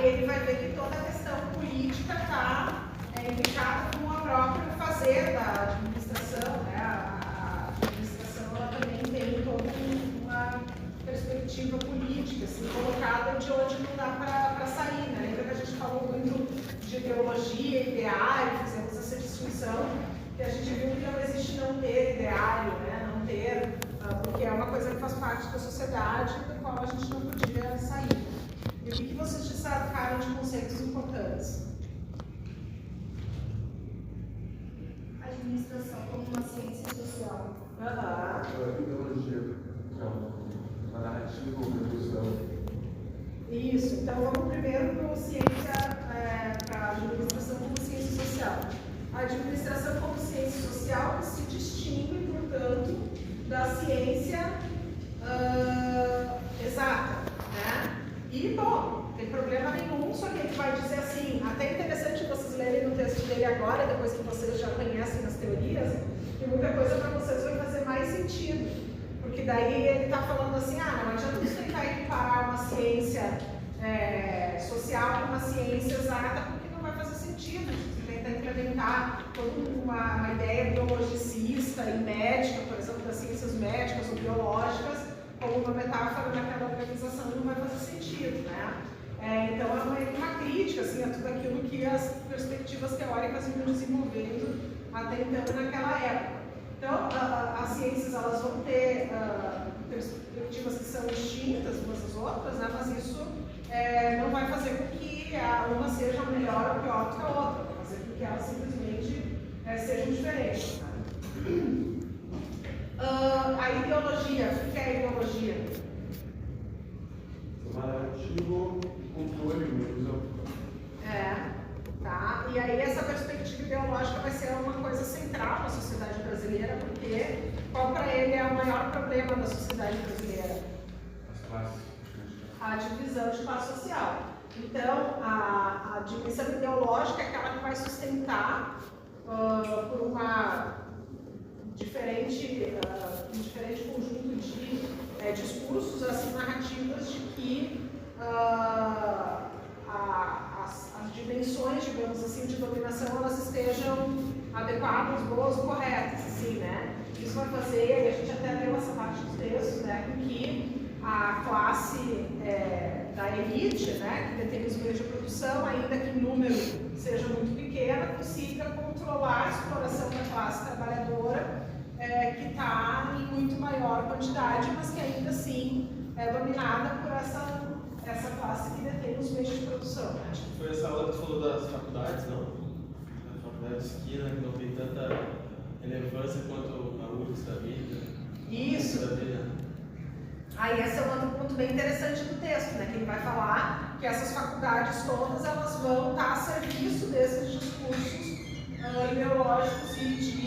Aí ele vai ver que toda a questão política está implicada com a própria fazer da administração, né? A administração ela também tem toda uma perspectiva política, assim, colocada de onde não dá para sair, né? Lembra que a gente falou muito de ideologia, ideário, fizemos essa distinção, que a gente viu que não existe não ter ideário, né? Não ter, porque é uma coisa que faz parte da sociedade, da qual a gente não podia sair. E o que vocês destacaram de conceitos importantes? Administração como uma ciência social. Ideologia, uma narrativa, uma discussão. Isso, então vamos primeiro para ciência, para a administração como ciência social. A administração como ciência social que se distingue, portanto, da ciência exata, né? E, bom, não tem problema nenhum, só que ele vai dizer assim, até interessante vocês lerem no texto dele agora, depois que vocês já conhecem as teorias, que muita coisa para vocês vai fazer mais sentido. Porque daí ele está falando assim, não adianta você tentar equiparar uma ciência social com uma ciência exata, porque não vai fazer sentido. Você tenta implementar toda uma ideia biologicista e médica, por exemplo, das ciências médicas ou biológicas, como uma metáfora naquela organização, não vai fazer sentido, né? Então é uma crítica assim, a tudo aquilo que as perspectivas teóricas vinham desenvolvendo até então naquela época. Então, as ciências elas vão ter perspectivas que são distintas umas das outras, né? Mas isso não vai fazer com que uma seja melhor ou pior do que a outra, vai fazer com que elas simplesmente sejam diferentes. Né? A ideologia, o que é a ideologia? Uma narrativa, controle mesmo. Tá? E aí essa perspectiva ideológica vai ser uma coisa central na sociedade brasileira, porque qual para ele é o maior problema da sociedade brasileira? As classes. A divisão de classe social. Então, a dimensão ideológica é aquela que vai sustentar por um diferente conjunto de discursos, assim, narrativas de que as dimensões, digamos assim, de dominação, elas estejam adequadas, boas, corretas, assim, né? Isso vai fazer, a gente até leu essa parte dos textos, né, com que a classe da elite, né, que detém os meios de produção, ainda que em número seja muito pequena, consiga controlar a exploração da classe trabalhadora, que está em muito maior quantidade, mas que ainda assim é dominada por essa classe que detém os meios de produção. Né? Acho que foi essa aula que você falou das faculdades, não? A faculdade de esquina, que não tem tanta relevância quanto a URGS da vida. Isso. Da vida. Aí esse é um outro ponto bem interessante do texto, né? Que ele vai falar que essas faculdades todas elas vão estar a serviço desses discursos ideológicos e de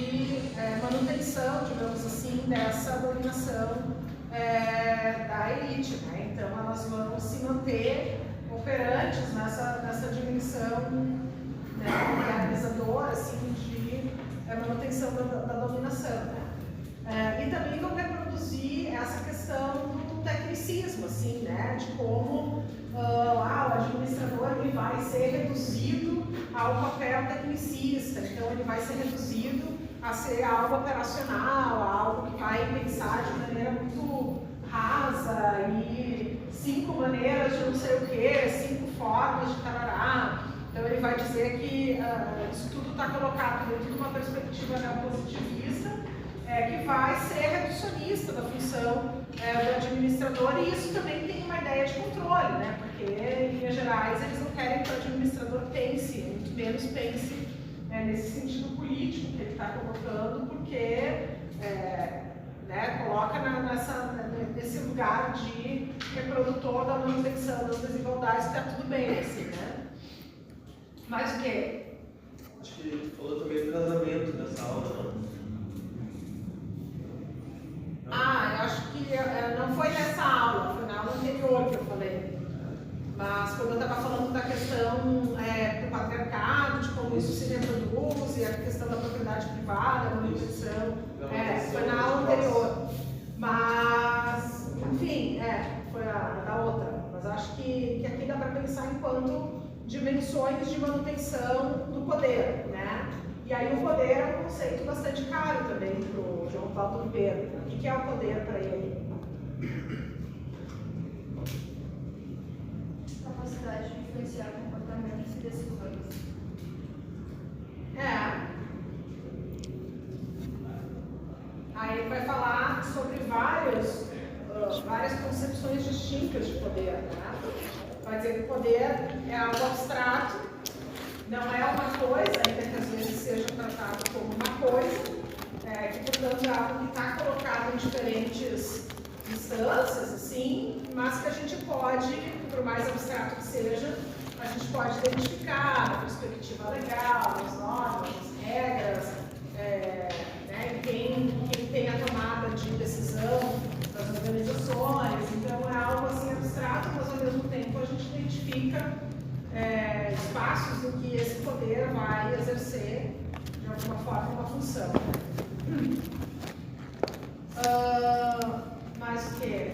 manutenção, digamos assim, dessa dominação da elite, né? Então elas vão se manter operantes nessa dimensão, né, realizadora, assim, de manutenção da dominação, né? E também vão reproduzir essa questão do tecnicismo, assim, né? De como o administrador ele vai ser reduzido ao papel tecnicista, então ele vai ser reduzido a ser algo operacional, algo que vai pensar de maneira muito rasa e 5 maneiras de não sei o que, 5 formas de tarará. Então ele vai dizer que isso tudo está colocado dentro de uma perspectiva neopositivista, que vai ser reducionista da função do administrador, e isso também tem uma ideia de controle, né? Porque em linhas gerais eles não querem que o administrador pense, muito menos pense nesse sentido político que ele está colocando, porque coloca nesse lugar de reprodutor da manutenção das desigualdades, que está tudo bem, assim, né? Mas o quê? Acho que falou também do casamento nessa aula, não? Eu acho que não foi nessa aula, foi na aula anterior que eu falei. Mas quando eu estava falando da questão do patriarcado, de como isso se reproduz, e a questão da propriedade privada, da manutenção, foi na aula anterior. Mas, enfim, foi a da outra. Mas mas acho que aqui dá para pensar enquanto dimensões de manutenção do poder, né? E aí o poder é um conceito bastante caro também para o João Paulo Pedro. O que é o poder para ele? Capacidade de influenciar comportamentos e decisões. Aí ele vai falar sobre várias concepções distintas de poder, né? Vai dizer que o poder é algo abstrato, não é uma coisa, ainda que às vezes seja tratado como uma coisa, que portanto é algo que está colocado em diferentes instâncias, assim, mas que a gente pode, por mais abstrato que seja, a gente pode identificar na perspectiva legal, nas normas, nas regras, né, quem tem a tomada de decisão das organizações. Então é algo assim abstrato, mas ao mesmo tempo a gente identifica espaços em que esse poder vai exercer de alguma forma uma função. Mas o que?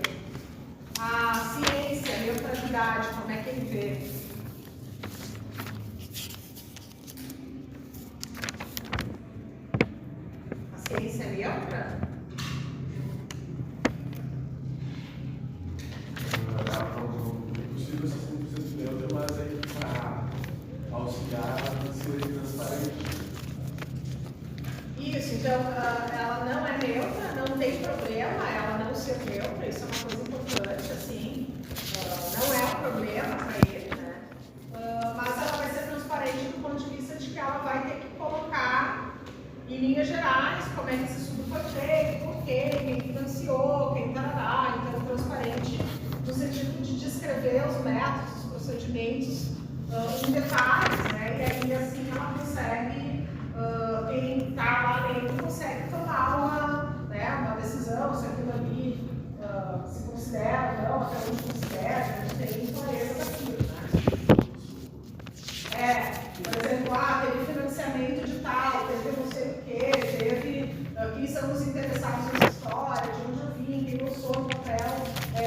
A ciência, a neutralidade, como é que ele vê? A ciência é neutra? É possível ser 100% neutra, mas aí para auxiliar a ser transparente. Isso, então ela não é neutra, não tem problema ela não ser neutra, isso é uma coisa importante, assim, não é um problema para ele, né? Mas ela vai ser transparente do ponto de vista de que ela vai ter que colocar, em linhas gerais, como é que esse estudo foi feito, por quê, quem financiou, quem tarará, então transparente no sentido de descrever os métodos, os procedimentos em detalhes, né? E aí assim ela consegue. Quem está lá dentro consegue tomar uma decisão, se aquilo ali se considera ou não, até onde considera, a gente tem clareza daquilo, né? Por exemplo, teve financiamento de tal, teve não sei o quê, teve quem são os interessados nessa história, de onde eu vim, quem eu sou no papel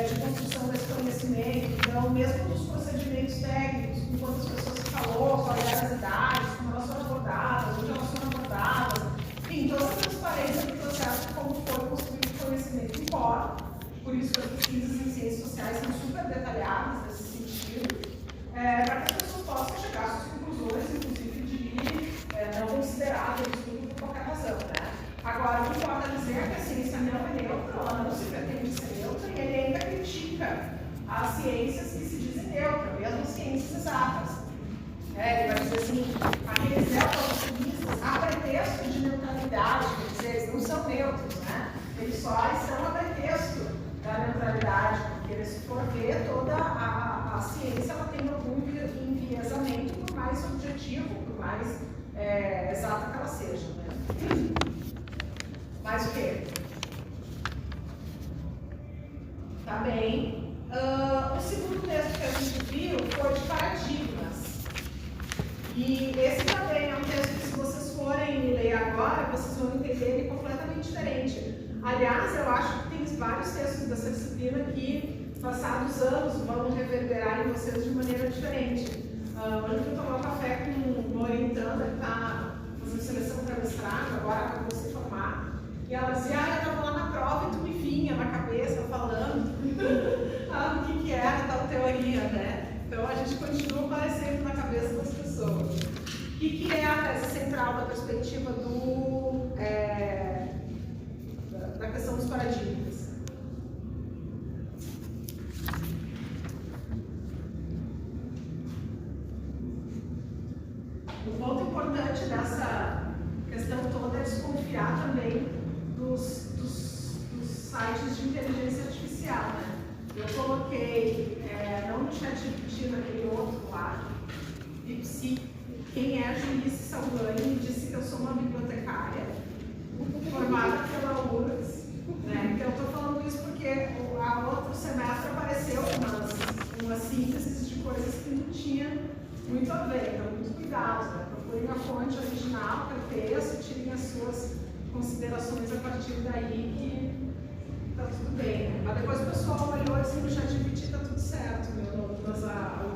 de construção desse conhecimento. Então, mesmo nos procedimentos técnicos, com quantas pessoas se falou, quais eram as idades, como elas foram abordadas, onde elas foram abordadas, enfim, toda a transparência do processo de como foi construído o conhecimento importa. Por isso que as pesquisas em ciências sociais são super detalhadas nesse sentido, para que as pessoas possam chegar às suas conclusões, inclusive de não considerar aquele estudo por qualquer razão, né? Agora, o que importa dizer é que a ciência não é neutra, ela não se pretende ser neutra, e ele ainda critica as ciências que se dizem neutras, mesmo ciências exatas. Ele vai dizer assim, aqueles neopositivistas, a pretexto de neutralidade, quer dizer, eles não são neutros, né? Eles só estão a pretexto da neutralidade, porque se for ver, toda a ciência ela tem algum enviesamento, por mais objetivo, por mais exata que ela seja, né? Mais o quê? Também, o segundo texto que a gente viu foi de paradigmas. E esse também é um texto que, se vocês forem ler agora, vocês vão entender ele completamente diferente. Aliás, eu acho que tem vários textos dessa disciplina que, passados anos, vão reverberar em vocês de maneira diferente. Hoje eu fui tomar um café com uma orientanda que está fazendo seleção para mestrado, agora acabou de se formar. E ela dizia, eu estava lá na prova e tu me vinha na cabeça falando o que era tal teoria, né? Então a gente continua aparecendo na cabeça das pessoas. O que é a tese central da perspectiva da questão dos paradigmas? O ponto importante dessa questão toda é desconfiar também dos sites de inteligência artificial, né? Eu coloquei, não no ChatGPT, naquele outro lá, DeepSeek, quem é Julice Salvani, disse que eu sou uma bibliotecária formada pela URGS, né? Então eu estou falando isso porque a outro semestre apareceu umas sínteses de coisas que não tinha muito a ver, então muito cuidado, né? Procurem a fonte original para o texto, tirem as suas considerações a partir daí, que tá tudo bem. Mas depois o pessoal olhou assim no ChatGPT, tá tudo certo, meu nome. Mas o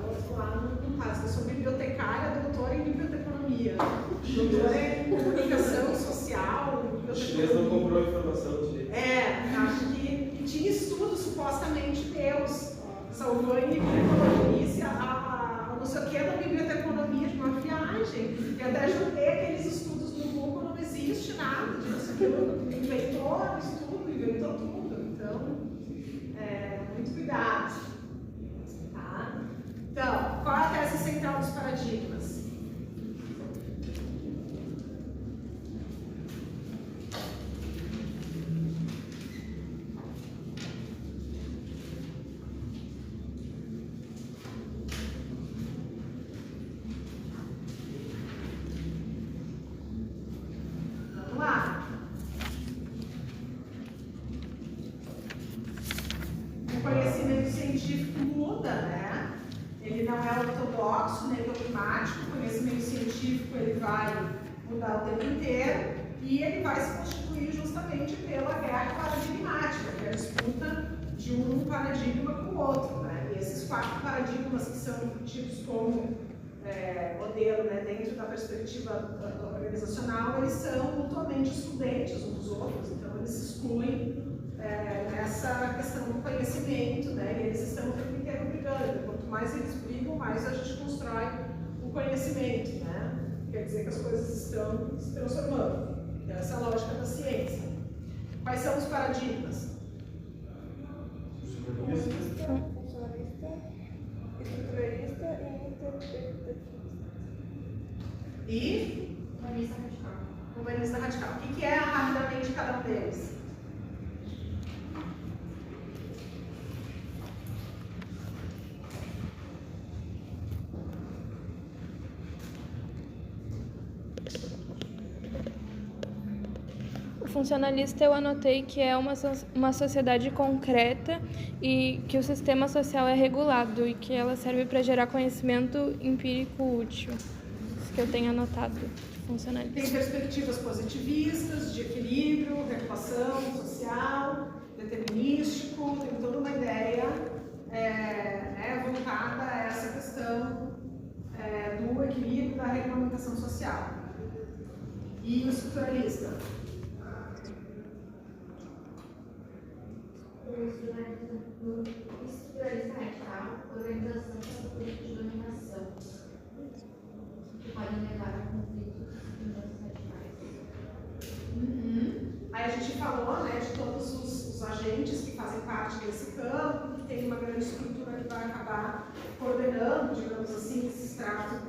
outro lá não tá. Eu sou bibliotecária, doutora em biblioteconomia, doutora em comunicação social, O chinês não comprou a informação direito. acho que tinha estudos supostamente meus, salvando biblioteconomia, a não sei o que da biblioteconomia de uma viagem. E até juntei aqueles estudos no Google, não existe nada disso. Inventou o estudo, inventou tudo. Então, muito cuidado. Tá? Então, qual é a tese central dos paradigmas? Vamos lá. O conhecimento científico muda, né? Ele não é ortodoxo nem dogmático. O conhecimento científico ele vai mudar o tempo inteiro e ele vai se constituir justamente pela guerra paradigmática, que é a disputa de um paradigma com o outro, né? E esses 4 paradigmas que são tidos como modelo, né, dentro da perspectiva organizacional, eles são mutuamente excludentes uns dos outros, então eles se excluem nessa questão do conhecimento, né, e eles estão o tempo inteiro brigando. Quanto mais eles brigam, mais a gente constrói o conhecimento, né? Quer dizer que as coisas estão se transformando. Essa é a lógica da ciência. Quais são os paradigmas? Funcionalista, estruturalista e interpretativista. E Humanista radical. humanista radical. O que é rapidamente cada um deles? O funcionalista eu anotei que é uma sociedade concreta e que o sistema social é regulado e que ela serve para gerar conhecimento empírico útil. Isso que eu tenho anotado de Tem funcionalista. perspectivas positivistas, de equilíbrio, regulação social, determinístico, tem toda uma ideia voltada a essa questão do equilíbrio da regulamentação social. E o estruturalista? O estruturalista radical, organização para política de dominação, que podem levar a conflitos radicais. Aí a gente falou, né, de todos os agentes que fazem parte desse campo, que tem uma grande estrutura que vai acabar coordenando, digamos assim, esse extrato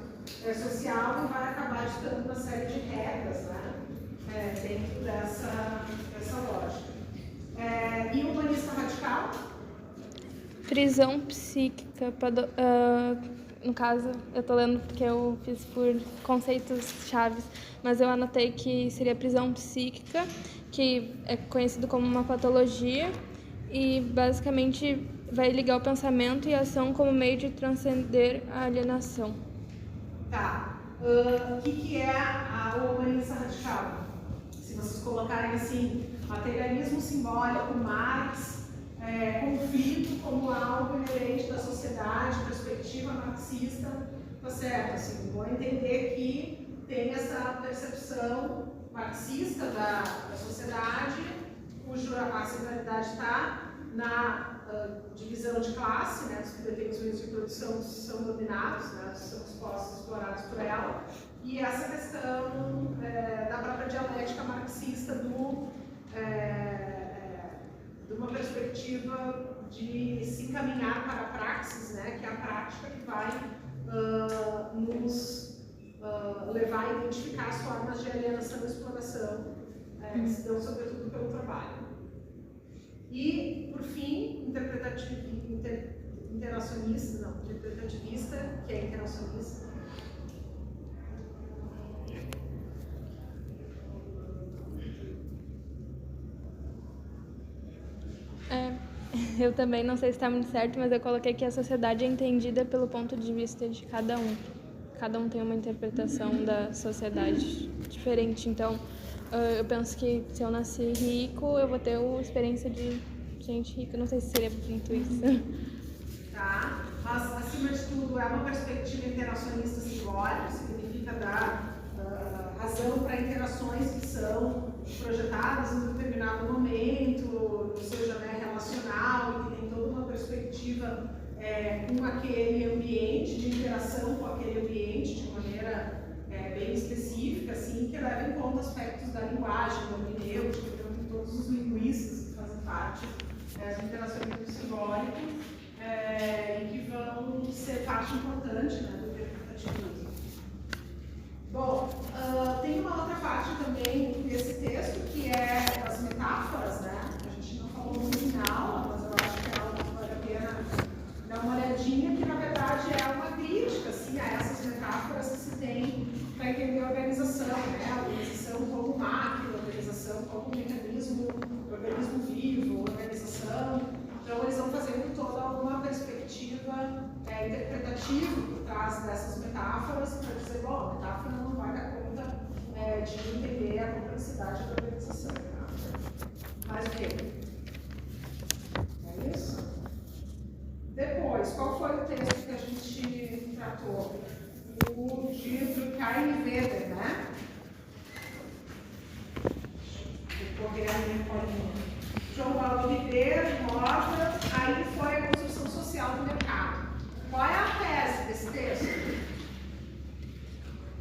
social e vai acabar ditando uma série de regras, né, dentro dessa lógica. E o humanista radical? Prisão psíquica, no caso, eu estou lendo porque eu fiz por conceitos chaves, mas eu anotei que seria prisão psíquica, que é conhecido como uma patologia e basicamente vai ligar o pensamento e a ação como meio de transcender a alienação. Tá. O que é o humanista radical? Se vocês colocarem assim, materialismo simbólico, Marx, conflito como algo inerente da sociedade, perspectiva marxista, tá certo? Assim, vou entender que tem essa percepção marxista da sociedade, cuja centralidade está na divisão de classe, né? Os que detêm os meios de produção são dominados, né? São expostos, explorados por ela, e essa questão da própria dialética marxista de uma perspectiva de se encaminhar para a praxis, né, que é a prática que vai nos levar a identificar as formas de alienação e exploração que se dão sobretudo pelo trabalho. E, por fim, interpretativista, que é interacionista. Eu também não sei se está muito certo, mas eu coloquei que a sociedade é entendida pelo ponto de vista de cada um. Cada um tem uma interpretação da sociedade diferente. Então, eu penso que se eu nasci rico, eu vou ter a experiência de gente rica. Não sei se seria muito isso. Tá? Mas, acima de tudo, é uma perspectiva interacionista simbólica, significa dar razão para interações que são projetadas em determinado momento, ou seja, né, relacional, e que tem toda uma perspectiva com aquele ambiente, de interação com aquele ambiente, de maneira bem específica, assim, que leva em conta aspectos da linguagem, da hermenêutica, então tem todos os linguistas que fazem parte do interacionismo simbólico, e que vão ser parte importante, né, do interpretativismo. Bom, tem uma outra parte também desse texto que é as metáforas, né? A gente não falou muito na aula, mas eu acho que é algo que vale a pena dar uma olhadinha, que na verdade é uma crítica, assim, a essas metáforas que se tem para entender a organização, né? A organização como máquina, a organização como mecanismo, organismo vivo, organização. Então, eles vão fazendo toda uma perspectiva interpretativa por trás dessas metáforas para dizer, bom, a metáfora não vai dar conta de entender a complexidade da organização. Tá? Mais o quê? É isso? Depois, qual foi o texto que a gente tratou? O de Durkheim e Weber, né? Vou correr a minha colinha. João Paulo Ribeiro, Rosa, aí foi a construção social do mercado. Qual é a tese desse texto?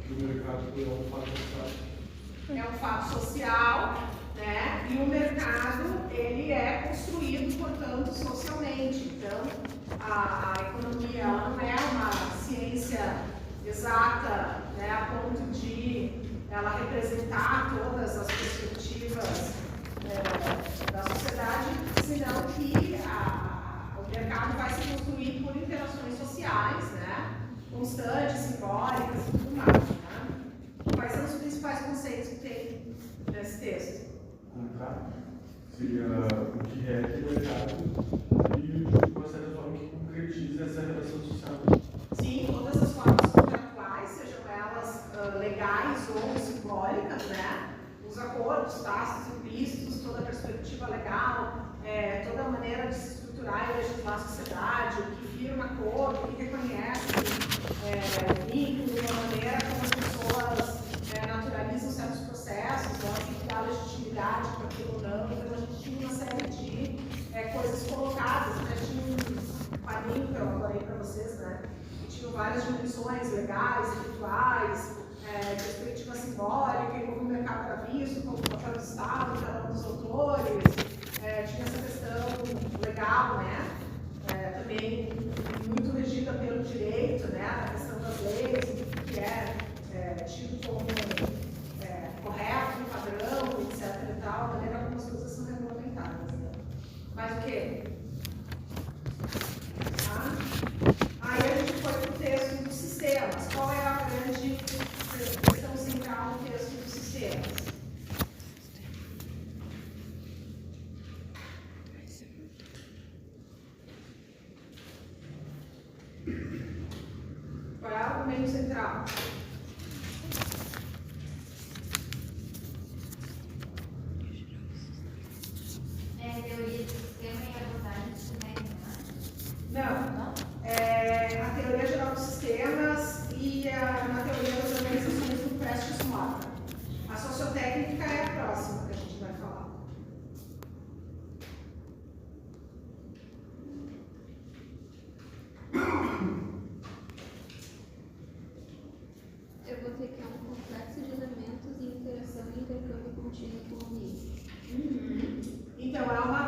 O mercado é um fato social. É um fato social, né? E o mercado, ele é construído, portanto, socialmente. Então, a economia ela não é uma ciência exata, né, a ponto de ela representar todas as perspectivas da sociedade, senão que o mercado vai se construir por interações sociais, né, constantes, simbólicas e tudo mais. Né? Quais são os principais conceitos que tem nesse texto? Contrato seria o que rege o mercado e, de uma certa forma, que concretiza essa relação social. Sim, todas as formas contratuais, sejam elas legais ou simbólicas, né? Os acordos, tácitos, implícitos, toda a perspectiva legal, toda a maneira de se estruturar e legislar a sociedade, o que firma acordo, o que reconhece vínculo, a maneira como as pessoas naturalizam certos processos, tem que dar legitimidade para aquilo ou não. Então, a gente tinha uma série de coisas colocadas, né? Tinha um quadrinho que eu elaborei para vocês, né? Tinham várias dimensões legais, rituais, perspectiva simbólica, e como o mercado era visto, como o papel do Estado, cada um dos autores, tinha essa questão legal, né? Também muito regida pelo direito, né? A questão das leis, o que é tido como correto, padrão, etc. e tal, a maneira como as coisas são regulamentadas. Né? Mas o quê? Aí a gente foi para o texto dos sistemas. Qual é a grande questão central no texto dos sistemas? Qual é o argumento central? Teoria do sistema e abordagem do sistema. Não. A teoria geral dos sistemas e na teoria das organizações do Prestes Mota. A sociotécnica é a próxima que a gente vai falar. Eu vou ter que é um complexo de elementos e interação e intercâmbio contínuo com o ambiente. Então, é uma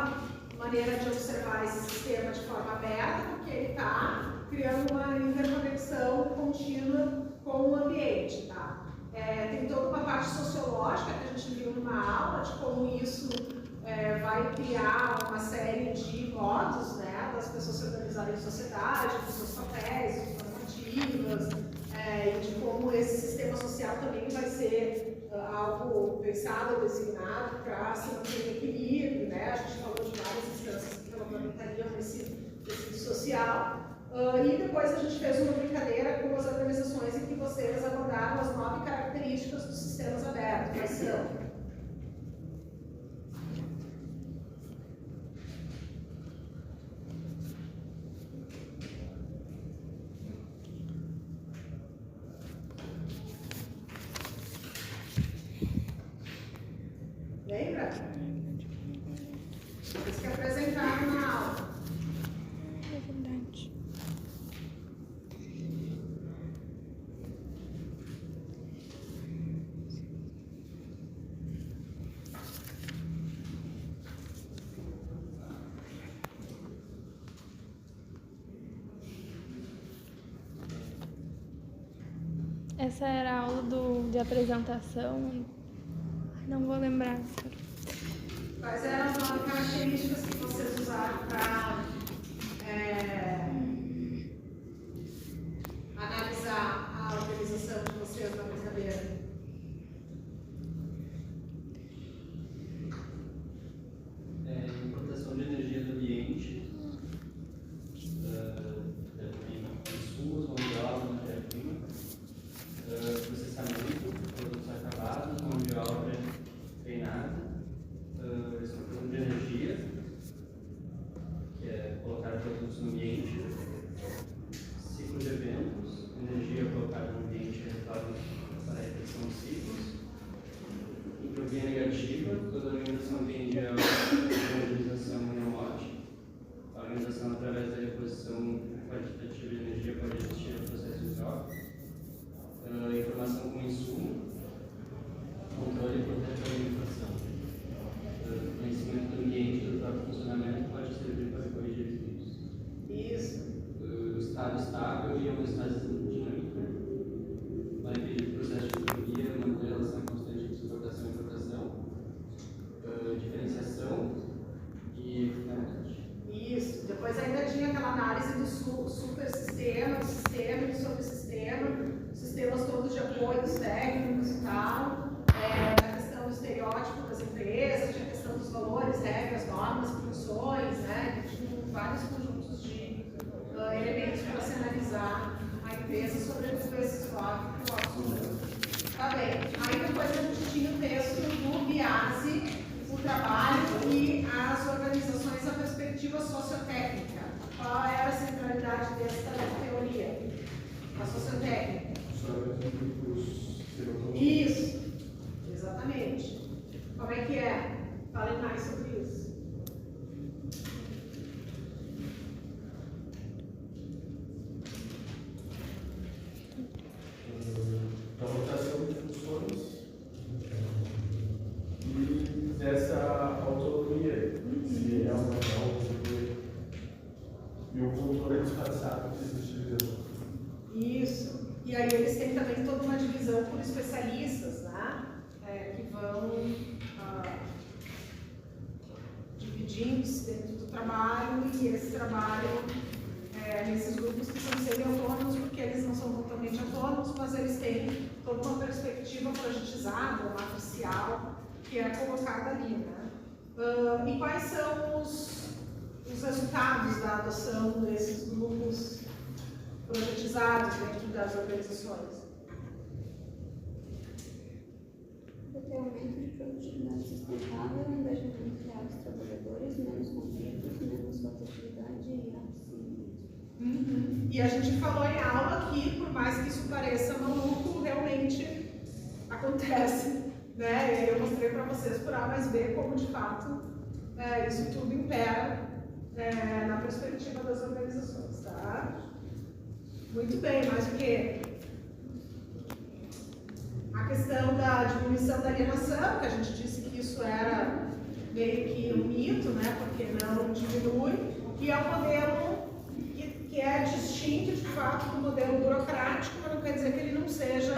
maneira de observar esse sistema de forma aberta, porque ele está criando uma interconexão contínua com o ambiente, tá? Tem toda uma parte sociológica que a gente viu numa aula de como isso vai criar uma série de modos, né, das pessoas se organizarem em sociedade, dos seus papéis, normativas, e de como esse sistema social também vai ser algo pensado, designado para se manter em equilíbrio, né? A gente falou de várias instâncias que regulamentariam esse tecido social. E depois a gente fez uma brincadeira com as organizações em que vocês abordaram as 9 características dos sistemas abertos. Quais são? Essa era a aula de apresentação. Ai, não vou lembrar. Quais eram as 9 características que vocês usaram para analisar a organização de vocês na brincadeira? Importação de energia do ambiente, insumos, mão de obra, matéria-prima, processamento, produtos acabados, mão de obra treinada, exportação de energia, que é colocar produtos no ambiente, ciclo de eventos, energia colocada no ambiente e retorno para a repetição dos ciclos, entropia negativa, toda organização tende a organização e a morte. A organização, através da reposição quantitativa de energia, pode existir no processo de troca. Informação com insumo, controle e proteção da informação. Conhecimento do ambiente e do próprio funcionamento pode servir para corrigir riscos. Isso. O estado estável e o estado dinâmico. Vai impedir o processo de entropia, manter a relação constante de exportação e importação. Diferenciação e finalidade. Isso. Depois ainda tinha aquela análise do supersistema, do sistema e do subsistema, sistemas todos de apoios técnicos e tal, a questão do estereótipo das empresas, a questão dos valores, regras, normas, funções, né? Tinha vários conjuntos de elementos para se analisar a empresa sobre esses blocos. Tá bem. Aí depois a gente tinha o texto do Biasi, o trabalho e as organizações da perspectiva sociotécnica. Qual era a centralidade dessa teoria? A sociotécnica. Isso, exatamente. Como é que é? Falem mais sobre isso. Da rotação de funções e dessa autonomia, se é uma autonomia, e o controle disfarçado que existe dentro. Isso. E aí eles têm também toda uma divisão por especialistas, né? Que vão dividindo-se dentro do trabalho, e esse trabalho nesses grupos que são semi-autônomos, porque eles não são totalmente autônomos, mas eles têm toda uma perspectiva projetizada, matricial, que é colocada ali, né? E quais são os resultados da adoção desses grupos projetizados dentro das organizações? Vai ter aumento de produtividade sustentável, engajamento real dos trabalhadores, menos conflitos, menos rotatividade e assim. E a gente falou em aula que, por mais que isso pareça maluco, realmente acontece, né? Eu mostrei para vocês por A mais B como, de fato, isso tudo impera na perspectiva das organizações, tá? Muito bem, mas o quê? A questão da diminuição da alienação, que a gente disse que isso era meio que um mito, né? Porque não diminui, e é um modelo que é distinto, de fato, do modelo burocrático, mas não quer dizer que ele não seja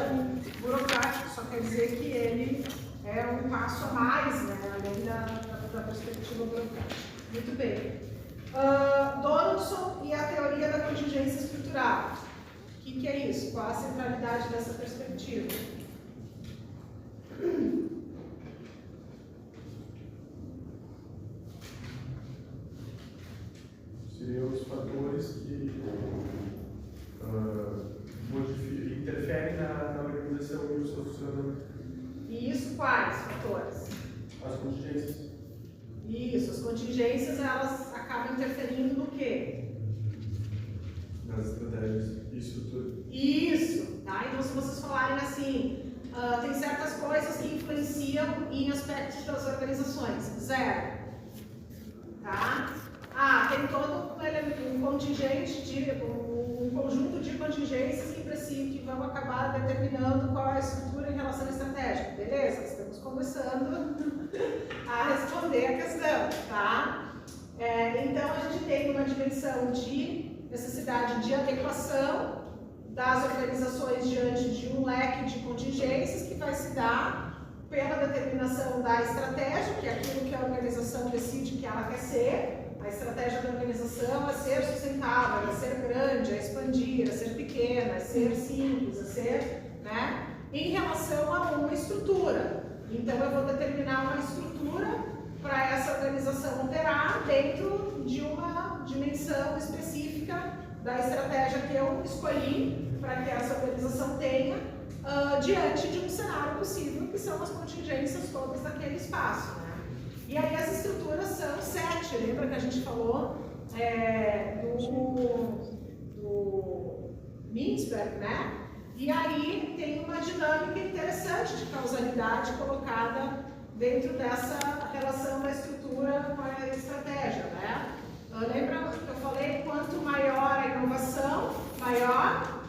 burocrático, só quer dizer que ele é um passo a mais, né? Além da perspectiva burocrática. Muito bem. Donaldson e a teoria da contingência estrutural. O que é isso? Qual a centralidade dessa perspectiva? Seriam os fatores que interferem na organização e o seu funcionamento. E isso quais fatores? As contingências. Isso, as contingências, elas acabam interferindo no quê? Nas estratégias e estrutura. Isso, tá? Então, se vocês falarem assim, tem certas coisas que influenciam em aspectos das organizações. 0. Tá? Tem todo um contingente, um conjunto de contingências que vão acabar determinando qual é a estrutura em relação à estratégia. Beleza? Estamos começando a responder a questão, tá? Então, a gente tem uma dimensão de necessidade de adequação das organizações diante de um leque de contingências que vai se dar pela determinação da estratégia, que é aquilo que a organização decide que ela quer ser. A estratégia da organização é ser sustentável, é ser grande, é expandir, é ser pequena, é ser simples, é ser, né, em relação a uma estrutura. Então eu vou determinar uma estrutura para essa organização operar dentro de uma dimensão específica da estratégia que eu escolhi para que essa organização tenha diante de um cenário possível, que são as contingências todas daquele espaço, né? E aí as estruturas são 7, lembra que a gente falou do Mintzberg, né? E aí tem uma dinâmica interessante de causalidade colocada dentro dessa relação da estrutura com a estratégia, né? Lembra que eu falei, quanto maior a inovação, maior...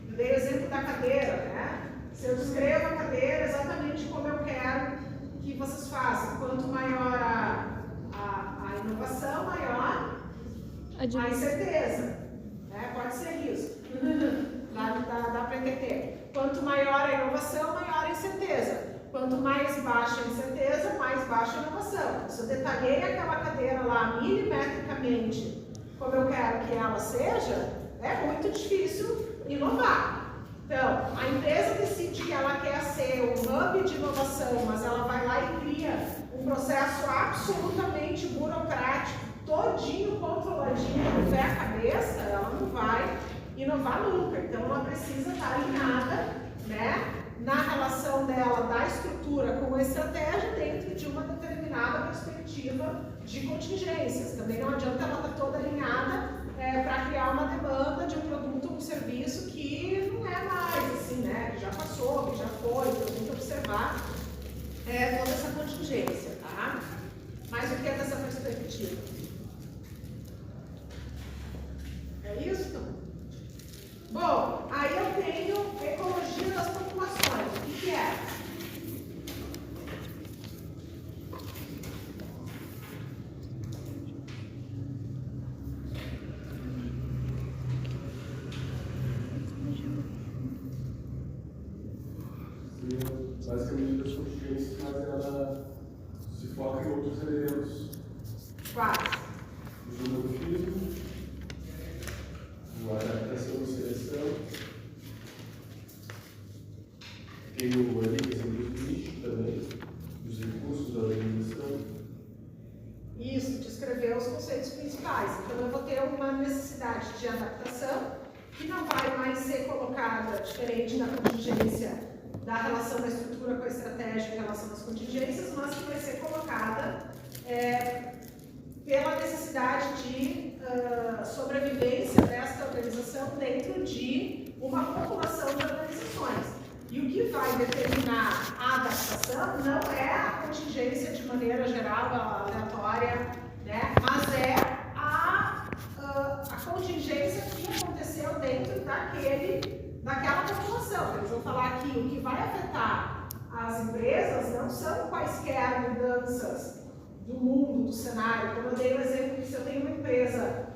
Eu dei o exemplo da cadeira, né? Se eu descrevo a cadeira exatamente como eu quero que vocês façam, quanto maior a inovação, maior a incerteza. Né? Pode ser isso. Dá para entender. Quanto maior a inovação, maior a incerteza. Quanto mais baixa a incerteza, mais baixa a inovação. Se eu detalhei aquela cadeira lá milimetricamente como eu quero que ela seja, é muito difícil inovar. Então, a empresa decide que ela quer ser um hub de inovação, mas ela vai lá e cria um processo absolutamente burocrático, todinho controladinho, no pé a cabeça, ela não vai inovar nunca. Então, ela precisa estar alinhada, né, na relação dela da estrutura com a estratégia dentro de uma determinada perspectiva de contingências. Também não adianta ela estar toda alinhada para criar uma demanda de um produto ou um serviço que não é mais, assim, né? Que já passou, que já foi, então tem que observar toda essa contingência, tá? Mas o que é dessa perspectiva? É isso? Bom, aí eu tenho ecologia das populações. O que é? Basicamente das contingências, mas ela se foca em outros elementos. Quais? O geomorfismo, a adaptação e seleção, tem o enriquecimento também, os recursos da organização. Isso, descrever os conceitos principais. Então eu vou ter uma necessidade de adaptação, que não vai mais ser colocada diferente da contingência da relação da estrutura com a estratégia em relação às contingências, mas que vai ser colocada pela necessidade de sobrevivência desta organização dentro de uma população de organizações. E o que vai determinar a adaptação não é a contingência de maneira geral, aleatória, né? Mas é a contingência que aconteceu dentro daquela população. Eles vão falar aqui, o que vai afetar as empresas não são quaisquer mudanças do mundo, do cenário. Como eu dei o exemplo que se eu tenho uma empresa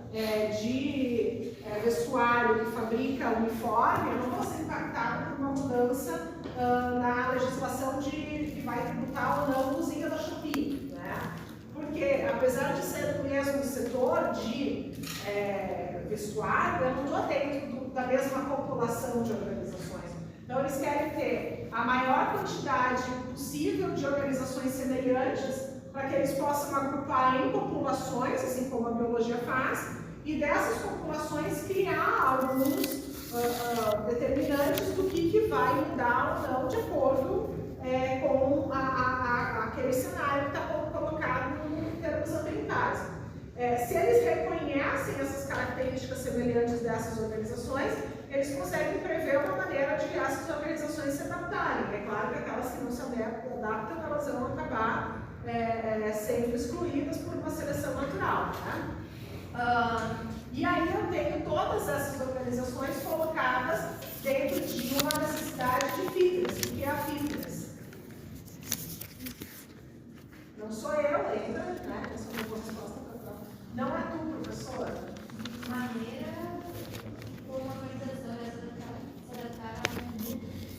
de vestuário que fabrica uniforme, eu não vou ser impactada por uma mudança na legislação que vai tributar ou não a blusinha da Shopee, né? Porque, apesar de ser do mesmo setor de vestuário, eu não estou dentro da mesma população de organizações. Então, eles querem ter a maior quantidade possível de organizações semelhantes para que eles possam agrupar em populações, assim como a biologia faz, e dessas populações criar alguns determinantes do que vai mudar ou não de acordo com aquele cenário que está colocado em termos ambientais. Se eles reconhecem essas características semelhantes dessas organizações, eles conseguem prever uma maneira de essas organizações se adaptarem. É claro que aquelas que não se adaptam, elas vão acabar sendo excluídas por uma seleção natural, né? E aí eu tenho todas essas organizações colocadas dentro de uma necessidade de fitness. O que é a fitness? Não sou eu, lembra? Né? Essa é uma boa resposta para a prova. Não é tu, professora. maneira como a organização vai se adaptar ao mundo.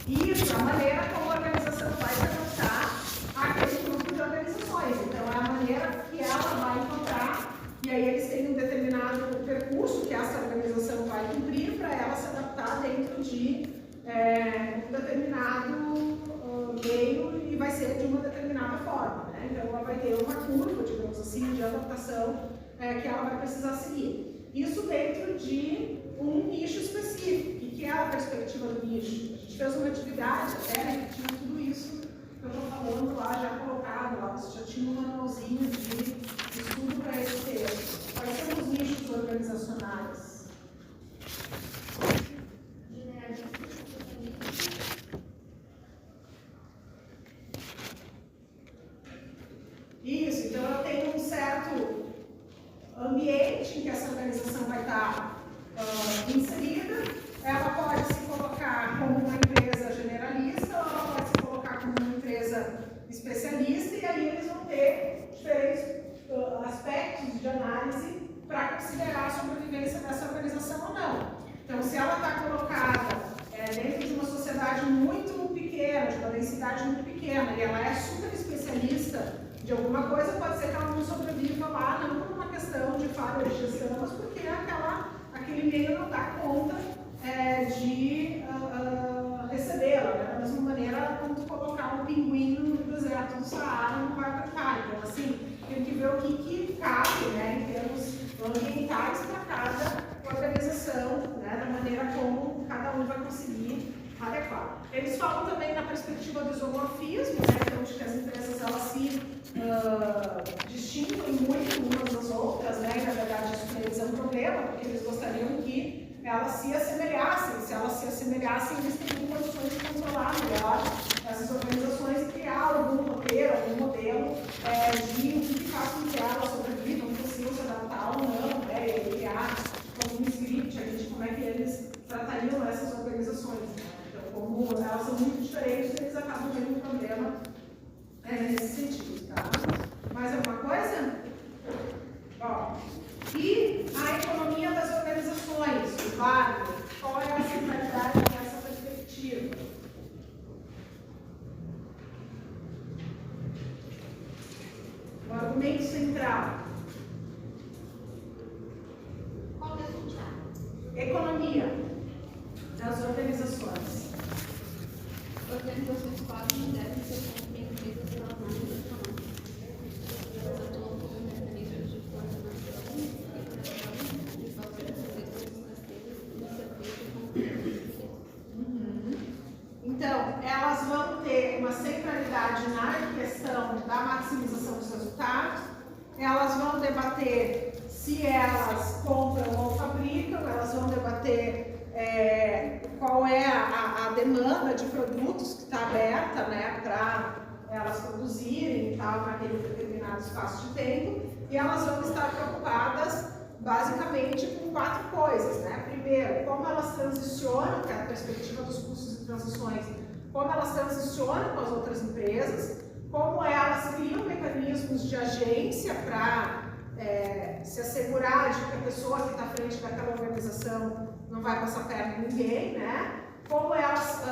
Isso, a maneira como a organização vai se adaptar àquele grupo de organizações. Então, é a maneira que ela vai encontrar, e aí eles têm um determinado percurso que essa organização vai cumprir para ela se adaptar dentro de um determinado meio e vai ser de uma determinada forma, né? Então, ela vai ter uma curva, digamos assim, de adaptação que ela vai precisar seguir. Isso dentro de um nicho específico. O que é a perspectiva do nicho? A gente fez uma atividade até, né, que tinha tudo isso que eu estou falando lá, já colocado lá, você já tinha um manualzinho de estudo para esse texto. Quais são os nichos organizacionais? Isso, então ela tem um certo ambiente em que essa organização vai estar inserida. Ela pode se colocar como uma empresa generalista, ou ela pode se colocar como uma empresa especialista, e aí eles vão ter diferentes aspectos de análise para considerar a sobrevivência dessa organização ou não. Então, se ela está colocada dentro de uma sociedade muito pequena, de uma densidade muito pequena, e ela é super especialista de alguma coisa, pode ser que ela não sobreviva lá, não por uma questão de falha de gestão, mas porque aquele meio não dá conta de recebê-la. Da mesma maneira, como tu colocar um pinguim no deserto do Saara, não vai apertar. Então, assim, tem que ver o que cabe, né, em termos ambientais para cada organização, né, da maneira como cada um vai conseguir adequar. Eles falam também na perspectiva do isomorfismo, né, então de que as empresas elas se distinguem muito umas das outras, né, e na verdade isso para eles é um problema, porque eles gostariam que elas se assemelhassem. Se elas se assemelhassem, eles teriam condições de controlar melhor essas organizações e criar algum roteiro, algum modelo de o que faz com que elas sobrevivam, consigam se adaptar ou não, né, e criar algum script ali de como é que eles tratariam essas organizações, né? Então, como elas são muito diferentes, eles acabam tendo um problema nesse sentido, tá? Mais alguma coisa? Ó, e a economia das organizações, o Wagner, qual é a centralidade dessa perspectiva? O argumento central. Qual é o central? Economia das organizações. Organizações podem e devem ser compreendidas pelas normas econômicas. Elas atuam como mecanismos de coordenação e criação de fatores financeiros, iniciativas e comportamentos. Então, elas vão ter uma centralidade na questão da maximização dos resultados, elas vão debater se elas compram ou fabricam, elas vão debater qual é a demanda de produtos que está aberta, né, para elas produzirem e tal, naquele determinado espaço de tempo, e elas vão estar preocupadas basicamente com 4 coisas, né? Primeiro, como elas transicionam, que é a perspectiva dos custos e transições, como elas transicionam com as outras empresas, como elas criam mecanismos de agência para se assegurar de que a pessoa que está à frente daquela organização não vai passar perto de ninguém, né? Como elas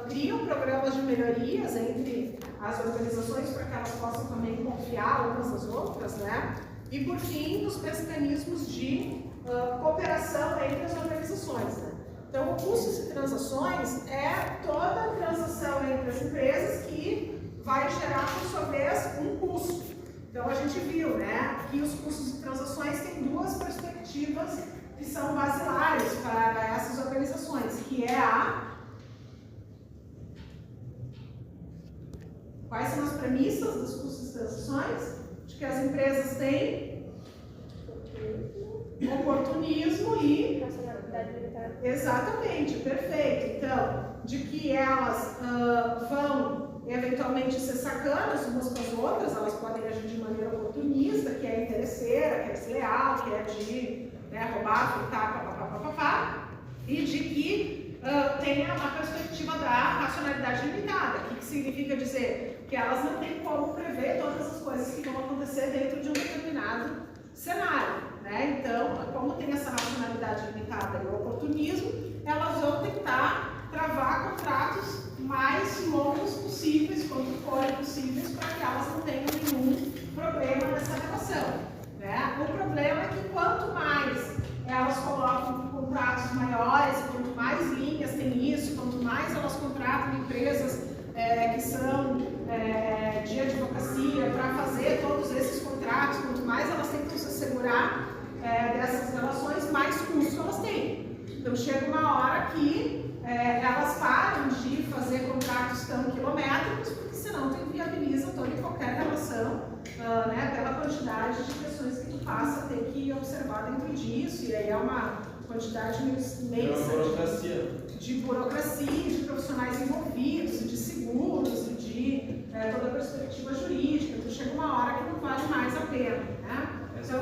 criam programas de melhorias entre as organizações para que elas possam também confiar umas nas outras, né? E, por fim, os mecanismos de cooperação entre as organizações, né? Então, o custos e transações é toda a transação entre as empresas que vai gerar, por sua vez, um custo. Então, a gente viu, né, que os custos e transações têm 2 perspectivas que são basilares para essas organizações, que é quais são as premissas dos custos e transações? De que as empresas têm oportunismo e Racionalidade limitada. exatamente, perfeito. Então, de que elas vão eventualmente ser sacanas umas com as outras, elas podem agir de maneira oportunista, que é interesseira, que é desleal, que é de roubar, furtar, papapá, e de que tem a perspectiva da racionalidade limitada. O que significa dizer? Que elas não têm como prever todas as coisas que vão acontecer dentro de um determinado cenário, né? Então, como tem essa nacionalidade limitada e o oportunismo, elas vão tentar travar contratos mais longos possíveis, quanto forem possíveis, para que elas não tenham nenhum problema nessa relação, né? O problema é que quanto mais elas colocam contratos maiores, quanto mais linhas tem isso, quanto mais elas contratam empresas que são de advocacia para fazer todos esses contratos, quanto mais elas tentam se assegurar dessas relações, mais custo elas têm. Então chega uma hora que elas param de fazer contratos tão quilométricos, porque senão tu inviabiliza toda e qualquer relação, né, pela quantidade de questões que tu passa a ter que observar dentro disso, e aí é uma quantidade imensa de burocracia, de profissionais envolvidos, de seguros, de toda a perspectiva jurídica. Então chega uma hora que não vale mais a pena, né? Então,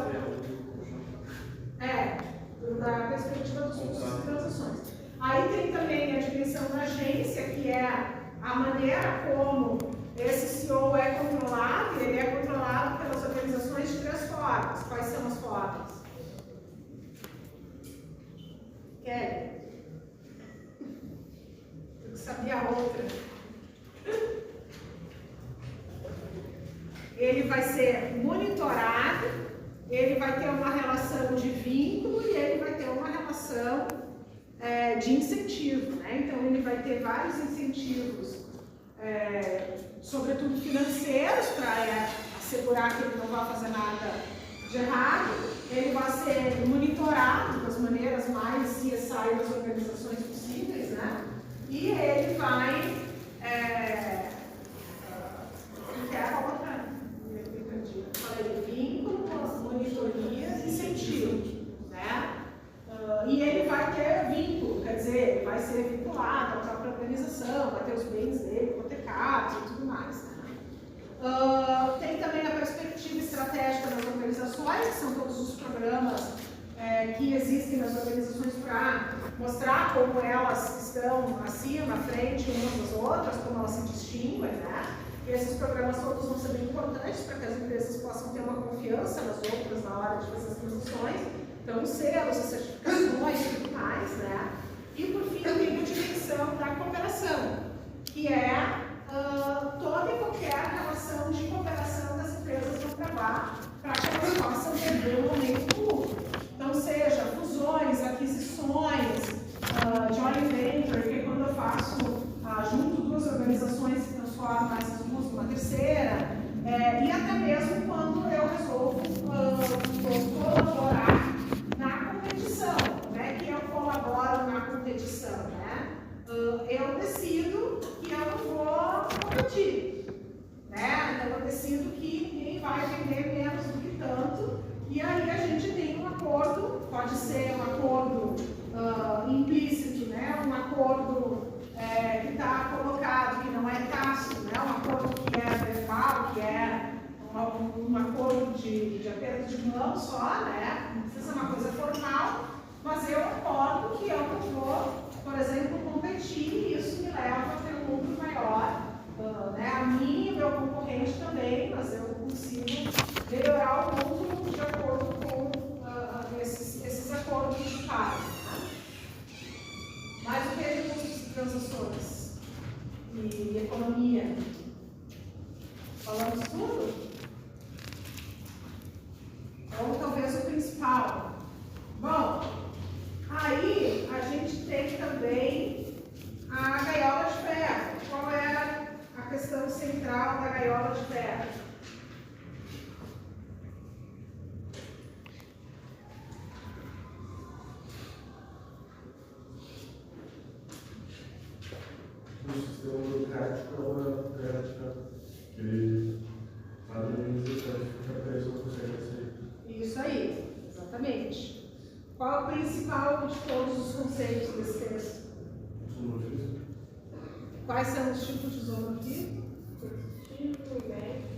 da perspectiva dos custos de transações. Aí tem também a dimensão da agência, que é a maneira como esse CEO é controlado, e ele é controlado pelas organizações de 3 formas. Quais são as formas? Kelly? Eu sabia a outra. Ele vai ser monitorado, ele vai ter uma relação de vínculo e ele vai ter uma relação de incentivo, né? Então ele vai ter vários incentivos, sobretudo financeiros, para assegurar que ele não vai fazer nada de errado. Ele vai ser monitorado das maneiras mais CSI das organizações possíveis, né? E ele vai que é a outra, falei, vínculo, monitoria e incentivo, né? E ele vai ter vínculo, quer dizer, ele vai ser vinculado à própria organização, vai ter os bens dele hipotecados e tudo mais, né? Tem também a perspectiva estratégica das organizações, que são todos os programas que existem nas organizações para mostrar como elas estão acima, à frente umas das outras, como elas se distinguem, né? E esses programas todos vão ser bem importantes para que as empresas possam ter uma confiança nas outras na hora de fazer as transições. Então, os selos, as certificações e tudo mais, né? E, por fim, tem a dimensão da cooperação, que é toda e qualquer relação de cooperação das empresas vão travar para que elas possam ter um momento comum. Então, seja fusões, aquisições, joint venture, que é quando eu faço junto 2 organizações que transformam essas 2 numa terceira, e até mesmo quando eu resolvo colaborar na competição, né? Que eu colaboro na competição, né? Eu decido que eu não vou competir, né? Então eu decido que ninguém vai vender menos do que tanto, e aí a gente tem um acordo, pode ser um acordo implícito, né? Um acordo que está colocado, que não é tácito, né? Um acordo que é verbal, que é um acordo de aperto de mão só, né? Não precisa ser uma coisa formal, mas eu acordo que eu não vou, por exemplo, competir, e isso me leva a ter um lucro maior, né? A mim e o meu concorrente também, mas eu consigo melhorar o lucro de acordo com esses acordos de paz, né? Mas o que é de custos de transações e economia? Falamos tudo? Ou talvez o principal. Bom, aí a gente tem também a gaiola de ferro. Qual é a questão central da gaiola de ferro? O sistema burocrático é uma prática que padroniza que a pessoa consegue aceitar. Isso aí, exatamente. Qual é o principal de todos os conceitos desse texto? Zoomorfismo. Quais são os tipos de zoomorfismo? Positivo, idêntico.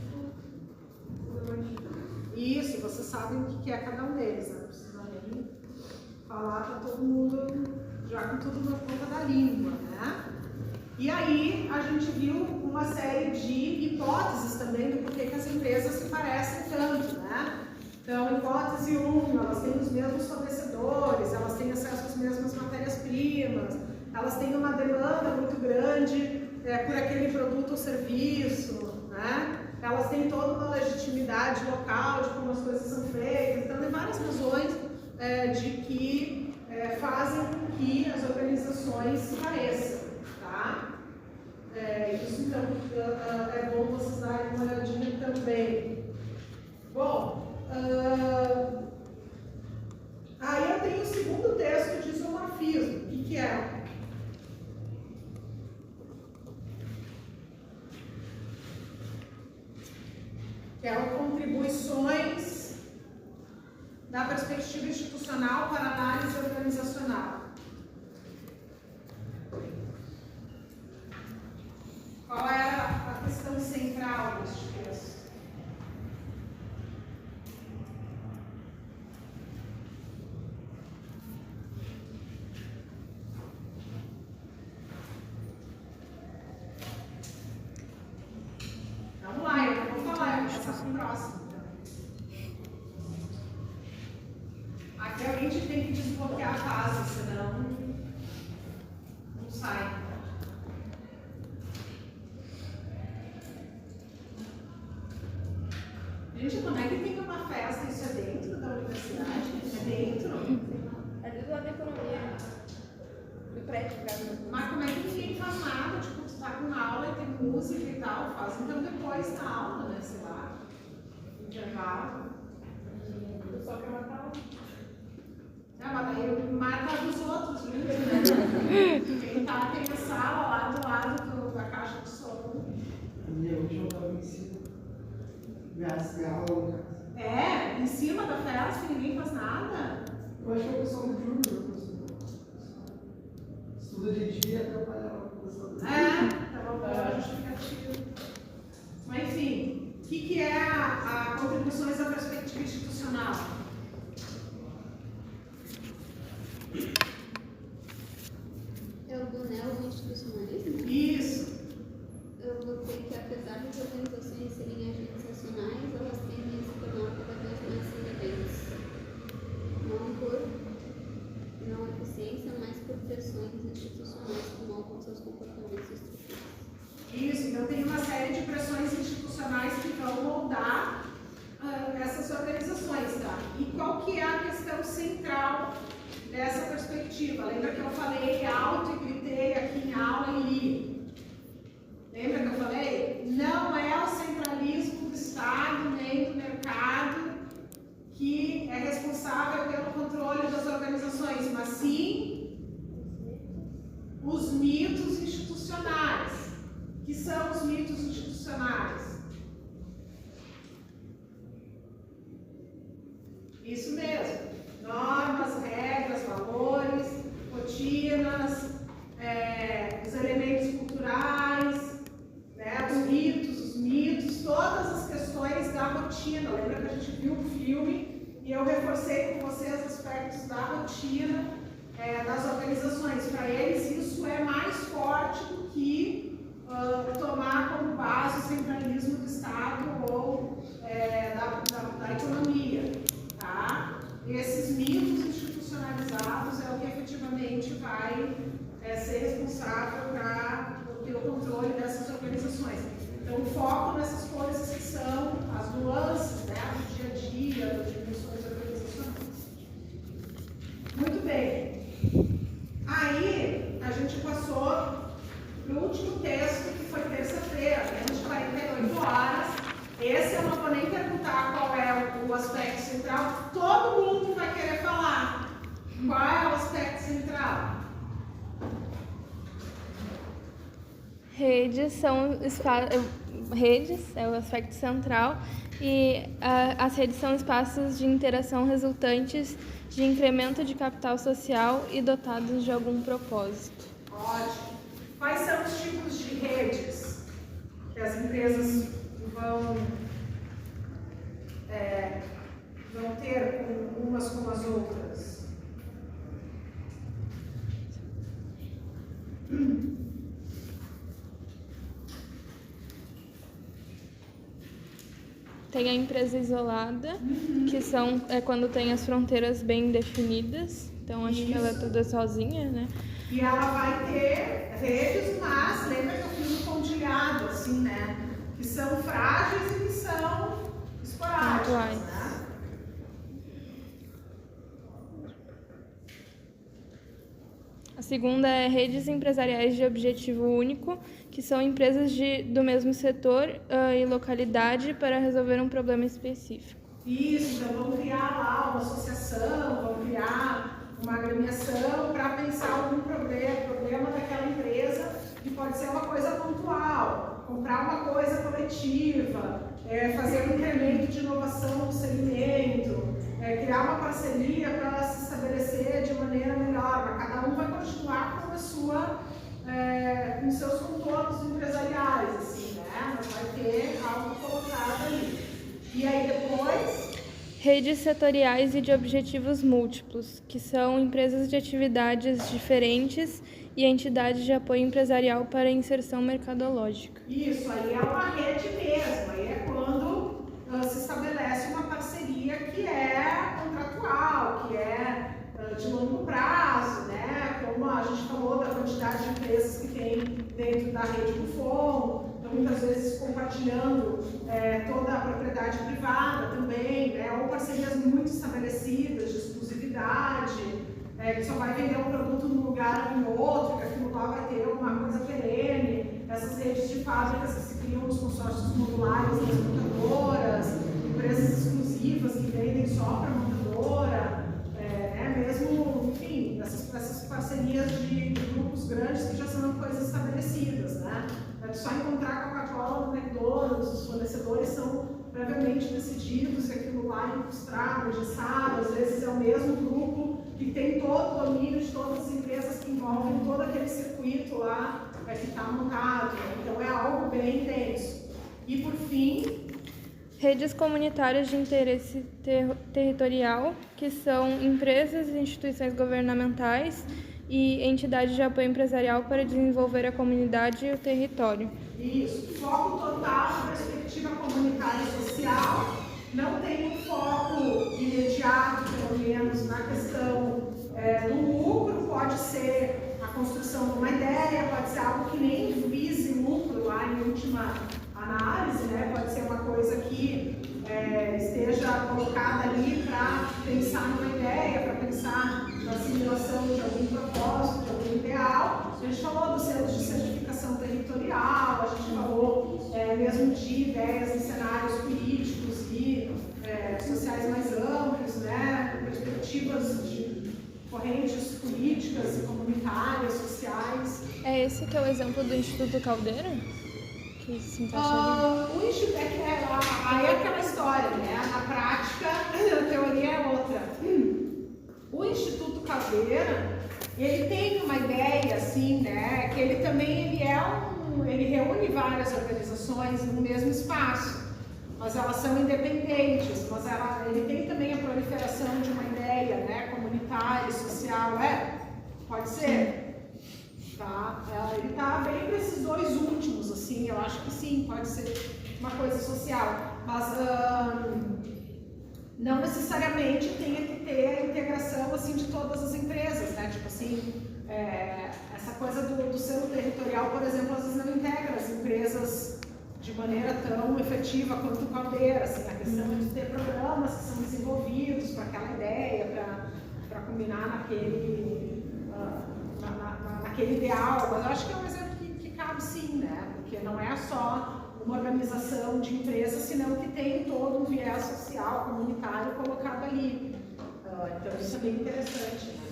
Isso, vocês sabem o que é cada um deles, né? Não precisa nem falar para todo mundo já com tudo na ponta da língua, né? E aí a gente viu uma série de hipóteses também do porquê que as empresas se parecem tanto, né? Então, hipótese 1, elas têm os mesmos fornecedores, elas têm acesso às mesmas matérias-primas, elas têm uma demanda muito grande por aquele produto ou serviço, né? Elas têm toda uma legitimidade local de como as coisas são feitas. Então, tem várias razões de que fazem com que as organizações pareçam, tá? Isso, então, é bom vocês darem uma olhadinha também. Bom, aí eu tenho o segundo texto de isomorfismo. O que é? Que é o contribuições da perspectiva institucional para análise organizacional. Qual é a questão central deste texto? Vamos lá, eu não vou falar, eu vou passar para o próximo. Aqui a gente tem que desbloquear a fase, senão não sai. Gente, como é que tem uma festa? Isso é dentro da universidade? É dentro? É do lado da economia. Do prédio, Mas como é que ninguém faz nada? Tipo, tu tá com aula e tem música e tal, faz então depois da aula, né? Sei lá. Intervalo. Eu só quero matar aula. Mas daí mata dos outros, viu? Quem tá tem a sala lá do lado da caixa de som. Minha última estava em cima. Minha aula. Em cima da festa ninguém faz nada. Eu acho que é o pessoal do Júnior. Estuda de dia e atrapalha a pessoa. Tá uma boa justificativa. Mas enfim, o que é a contribuições à perspectiva institucional? É o do neo-institucionalismo? Isso. Eu botei que, apesar das organizações serem agentes nacionais, elas tendem a se tornar cada vez mais semelhantes. Não eficiência, mas por pressões institucionais que moldam seus comportamentos e estruturas. Isso, então tem uma série de pressões institucionais que vão moldar essas organizações, tá? E qual que é a questão central dessa perspectiva? Lembra que eu falei alto e gritei aqui em aula e li? Lembra que eu falei? Não é o centralismo do Estado nem do mercado que é responsável pelo controle das organizações, mas sim os mitos institucionais. Que são os mitos institucionais? Isso mesmo. Normas, regras, valores, rotinas, os elementos culturais, né, os mitos, todas as questões da rotina. Lembra que a gente viu o filme e eu reforcei com vocês aspectos da rotina das organizações. Para eles isso é mais forte do que tomar como base o centralismo do Estado ou da economia. Tá? Esses mitos institucionalizados é o que efetivamente vai ser responsável pelo controle dessas organizações. Então, o foco nessas coisas que são as nuances, né, do dia a dia, das dimensões organizacionais. Muito bem. Aí, a gente passou para o último texto, que foi terça-feira, menos de 48 horas. Esse eu não vou nem perguntar qual é o aspecto central. Todo mundo vai querer falar. Qual é o aspecto central? Redes é o aspecto central e as redes são espaços de interação resultantes de incremento de capital social e dotados de algum propósito. Ótimo. Quais são os tipos de redes que as empresas vão ter umas com as outras? Tem a empresa isolada, que é quando tem as fronteiras bem definidas. Então, acho que ela é toda sozinha, né? E ela vai ter redes, mas lembra que eu fiz um pontilhado, assim, né? Que são frágeis e que são esporádicas, né? A segunda é redes empresariais de objetivo único, que são empresas do mesmo setor e localidade para resolver um problema específico. Isso, então vamos criar lá uma associação, vamos criar uma agremiação para pensar algum problema daquela empresa, que pode ser uma coisa pontual, comprar uma coisa coletiva, fazer um incremento de inovação no segmento, criar uma parceria para se estabelecer de maneira melhor, mas cada um vai continuar com a sua, com seus contornos empresariais, assim, né? Mas vai ter algo colocado ali. E aí depois... Redes setoriais e de objetivos múltiplos, que são empresas de atividades diferentes e entidades de apoio empresarial para inserção mercadológica. Isso, aí é uma rede mesmo, aí é quando se estabelece uma parceria que é contratual, que é de longo prazo, né? Como a gente falou da quantidade de empresas que tem dentro da rede do FOM, então muitas vezes compartilhando toda a propriedade privada também, né? Ou parcerias muito estabelecidas de exclusividade, que só vai vender um produto num lugar ou em outro, que aquilo lá vai ter uma coisa perene, essas redes de fábricas que se criam nos consórcios modulares das montadoras, empresas exclusivas que vendem só para a montadora, mesmo, enfim, essas parcerias de grupos grandes que já são coisas estabelecidas, né? É só encontrar Coca-Cola no McDonald's, os fornecedores são previamente decididos, aquilo lá é incrustado, engessado, às vezes é o mesmo grupo que tem todo o domínio de todas as empresas que envolvem todo aquele circuito lá que está montado, né? Então é algo bem denso. E por fim... Redes comunitárias de interesse territorial, que são empresas e instituições governamentais e entidades de apoio empresarial para desenvolver a comunidade e o território. Isso, foco total na perspectiva comunitária e social, não tem um foco imediato, pelo menos, na questão do lucro, pode ser a construção de uma ideia, pode ser algo que nem vise lucro lá em última análise, né? Pode ser uma coisa que esteja colocada ali para pensar numa ideia, para pensar na assimilação de algum propósito, de algum ideal. A gente falou dos selos de certificação territorial, a gente falou mesmo de ideias em cenários políticos e sociais mais amplos, né? Perspectivas de correntes políticas e comunitárias, sociais. É esse que é o exemplo do Instituto Caldeira? Que se encaixa ali? O Instituto aí é aquela história, né? Na prática, a teoria é outra. O Instituto Caldeira, ele tem uma ideia, assim, né? Que ele também ele reúne várias organizações no mesmo espaço, mas elas são independentes, mas ele tem também a proliferação de uma ideia, né? Comunitária, social, pode ser? Tá? Ele está bem para esses dois últimos, assim, eu acho que sim, pode ser uma coisa social, mas não necessariamente tenha que ter a integração assim, de todas as empresas, né? Tipo assim, essa coisa do selo territorial, por exemplo, às vezes não integra as empresas de maneira tão efetiva quanto o Caldeira, assim, a questão é de ter programas que são desenvolvidos para aquela ideia, para combinar naquele ideal, mas eu acho que é um exemplo que cabe sim, né? Porque não é só uma organização de empresas, senão que tem todo um viés social, comunitário colocado ali. Então isso é bem interessante, né?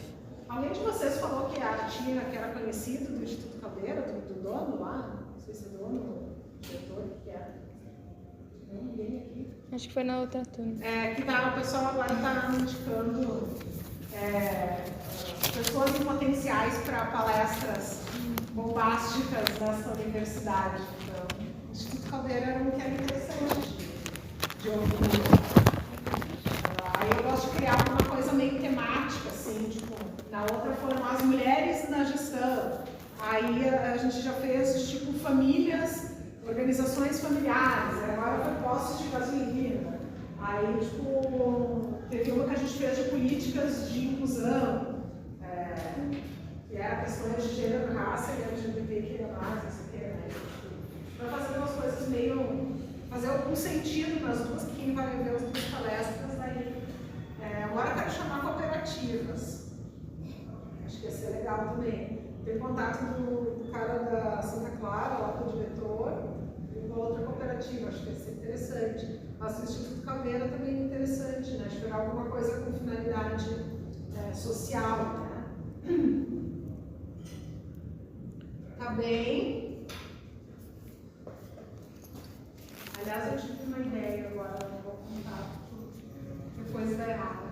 Alguém de vocês falou que a Tina, que era conhecido do Instituto Caldeira, do dono lá, não sei se é dono, diretor, que era. Ninguém aqui. Acho que foi na outra turma. O pessoal agora está indicando pessoas em potenciais para palestras bombásticas nessa universidade. Então, o Instituto Caldeira era um que era interessante de ouvir. Aí eu gosto de criar uma coisa meio temática, assim, tipo, na outra foram as mulheres na gestão. Aí a gente já fez, tipo, famílias organizações familiares, agora foi postos de gasolina. Aí, tipo, teve uma que a gente fez de políticas de inclusão, que era questões de gênero, raça e LGBT, não sei o que, né? Para fazer umas coisas meio. Fazer algum sentido nas duas, quem vai ver as duas palestras, aí. Agora eu quero chamar cooperativas. Acho que ia ser legal também. Ter contato do cara da Santa Clara, lá com o diretor, e uma outra cooperativa, acho que ia ser interessante. Mas o Instituto Caldeira também é interessante, né? De pegar alguma coisa com finalidade social, né? Tá bem? Aliás, eu tive uma ideia agora, não vou contar, depois vai errado.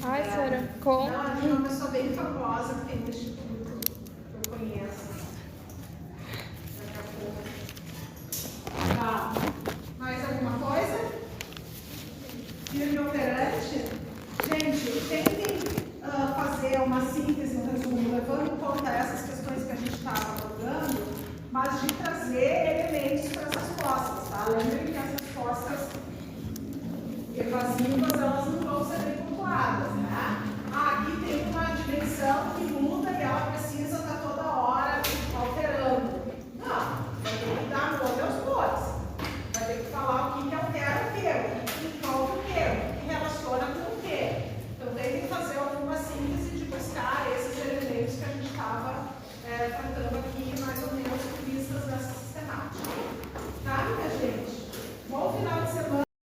Ai, Sara, com... Não, ela é uma pessoa bem famosa que tem um instituto que eu conheço. Daqui a pouco. Tá. Mais alguma coisa? Firme operante? Gente, tentem fazer uma síntese, um resumo, levando em conta essas questões que a gente está abordando, mas de trazer elementos para as respostas, tá? Lembrem que as respostas evasivas